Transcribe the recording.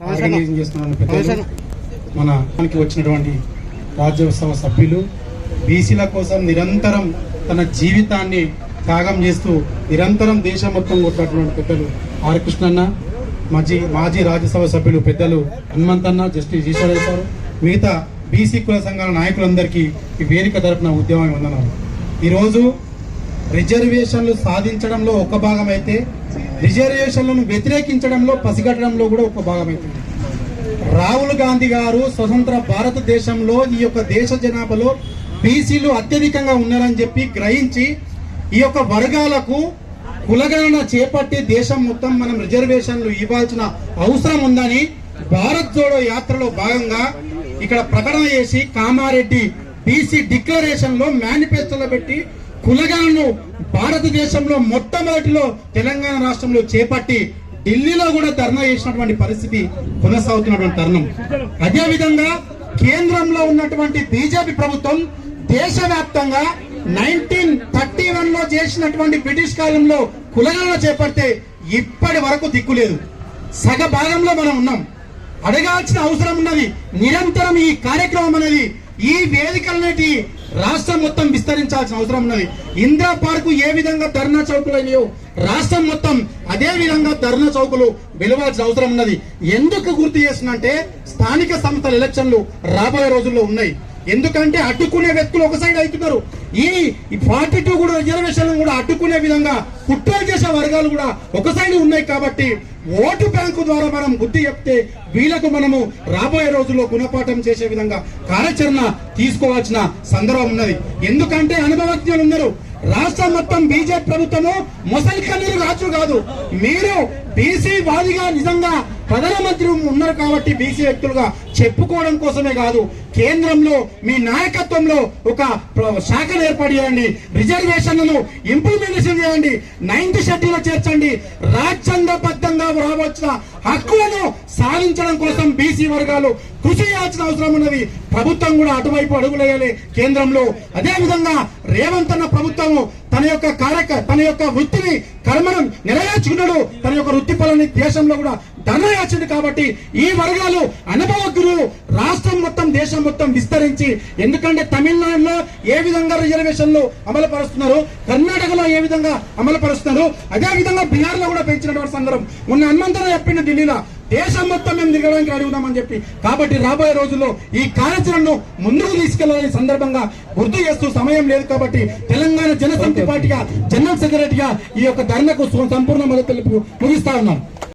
Organising చేస్తున్న పెద్దలు, మన వచ్చినటువంటి రాజ్యసభ సభ్యులు, బీసీల కోసం నిరంతరం తన జీవితాన్ని త్యాగం చేస్తూ నిరంతరం దేశం మొత్తం కొట్టినటువంటి పెద్దలు ఆర్ కృష్ణన్న, మాజీ రాజ్యసభ సభ్యులు పెద్దలు హనుమంతన్న, జస్టిస్ ఈశ్వరయ్య సార్, మిగతా బీసీ కుల సంఘాల నాయకులందరికీ ఈ వేదిక తరపున ఉద్యమం వందనాలు. ఈరోజు రిజర్వేషన్లు సాధించడంలో ఒక భాగం అయితే, రిజర్వేషన్లను వ్యతిరేకించడంలో, పసిగట్టడంలో కూడా ఒక భాగం అవుతుంది. రాహుల్ గాంధీ గారు స్వతంత్ర భారతదేశంలో ఈ యొక్క దేశ జనాభాలో బీసీలు అత్యధికంగా ఉన్నారని చెప్పి గ్రహించి ఈ యొక్క వర్గాలకు కులగణన చేపట్టి దేశం మొత్తం మనం రిజర్వేషన్లు ఇవ్వాల్సిన అవసరం ఉందని భారత్ జోడో యాత్రలో భాగంగా ఇక్కడ ప్రకటన చేసి కామారెడ్డి బీసీ డిక్లరేషన్ లో మేనిఫెస్టోలో పెట్టి కులగణను భారతదేశంలో మొట్టమొదటిలో తెలంగాణ రాష్ట్రంలో చేపట్టి ఢిల్లీలో కూడా ధర్నా చేసినటువంటి పరిస్థితి కొనసాగుతున్నటువంటి తరుణం. అదేవిధంగా కేంద్రంలో ఉన్నటువంటి బీజేపీ ప్రభుత్వం దేశవ్యాప్తంగా 1931 లో చేసినటువంటి బ్రిటిష్ కాలంలో కులగణన చేపడితే ఇప్పటి వరకు దిక్కులేదు. సగ భాగంలో మనం ఉన్నాం. అడగాల్సిన అవసరం ఉన్నది. నిరంతరం ఈ కార్యక్రమం అనేది ఈ వేదికలనేటి రాష్ట్రం మొత్తం విస్తరించాల్సిన అవసరం ఉన్నది. ఇందిరా పార్కు ఏ విధంగా ధర్నా చౌకులు అయినాయో రాష్ట్రం మొత్తం అదే విధంగా ధర్నా చౌకులు వెలవాల్సిన అవసరం ఉన్నది. ఎందుకు గుర్తు చేస్తున్నంటే స్థానిక సంస్థల ఎలక్షన్లు రాబోయే రోజుల్లో ఉన్నాయి. ఎందుకంటే అడ్డుకునే వ్యక్తులు ఒక సైడ్ అవుతున్నారు. ఈ 42 కూడా రిజర్వేషన్లు కూడా అడ్డుకునే విధంగా కుట్రలు చేసే వర్గాలు కూడా ఒక సైడ్ ఉన్నాయి. కాబట్టి ఓటు బ్యాంకు ద్వారా మనం బుద్ధి చెప్తే వీళ్ళకు మనము రాబోయే రోజుల్లో గుణపాఠం చేసే విధంగా కార్యాచరణ తీసుకోవాల్సిన సందర్భం ఉన్నది. ఎందుకంటే అనుభవజ్ఞులు ఉన్నారు. రాష్ట్రం మొత్తం బీజేపీ ప్రభుత్వము మొసలి కన్నీరు రాజు కాదు. మీరు బీసీ వాదిగా నిజంగా ప్రధానమంత్రి ఉన్నారు కాబట్టి బీసీ వ్యక్తులుగా చెప్పుకోవడం కోసమే కాదు, కేంద్రంలో మీ నాయకత్వంలో ఒక శాఖను ఏర్పాటు చేయండి, రిజర్వేషన్లను ఇంప్లిమెంటేషన్ చేయండి, 9th షెడ్యూల్ చేర్చండి. రాజ్యాంగబద్ధంగా రావచ్చిన హక్కులను సాధించడం కోసం బీసీ వర్గాలు కృషి చేయాల్సిన అవసరం ఉన్నది. ప్రభుత్వం కూడా అటువైపు అడుగులేయాలి కేంద్రంలో. అదే విధంగా రేవంత్ అన్న ప్రభుత్వము తన యొక్క వృత్తిని కర్మను నెరవేర్చుకున్నాడు. తన యొక్క వృత్తి పనులని దేశంలో కూడా ధర్మయాచింది. కాబట్టి ఈ వర్గాలు అనుభవజ్ఞులు రాష్ట్రం మొత్తం దేశం మొత్తం విస్తరించి, ఎందుకంటే తమిళనాడులో ఏ విధంగా రిజర్వేషన్లు అమలు పరుస్తున్నారు, కర్ణాటకలో ఏ విధంగా అమలు పరుస్తున్నారు, అదే విధంగా బీహార్ లో కూడా పెంచినటువంటి సందర్భం మొన్న హనుమంతరావు చెప్పింది ఢిల్లీలో. దేశం మొత్తం మేము తిరగడానికి అడుగుదామని చెప్పి. కాబట్టి రాబోయే రోజుల్లో ఈ కార్యాచరణను ముందుకు తీసుకెళ్లాలని సందర్భంగా గుర్తు చేస్తూ, సమయం లేదు కాబట్టి తెలంగాణ జనసమితి పార్టీగా జనరల్ సెక్రటరీగా ఈ యొక్క ధర్నాకు సంపూర్ణ మద్దతు ముగిస్తా ఉన్నాం.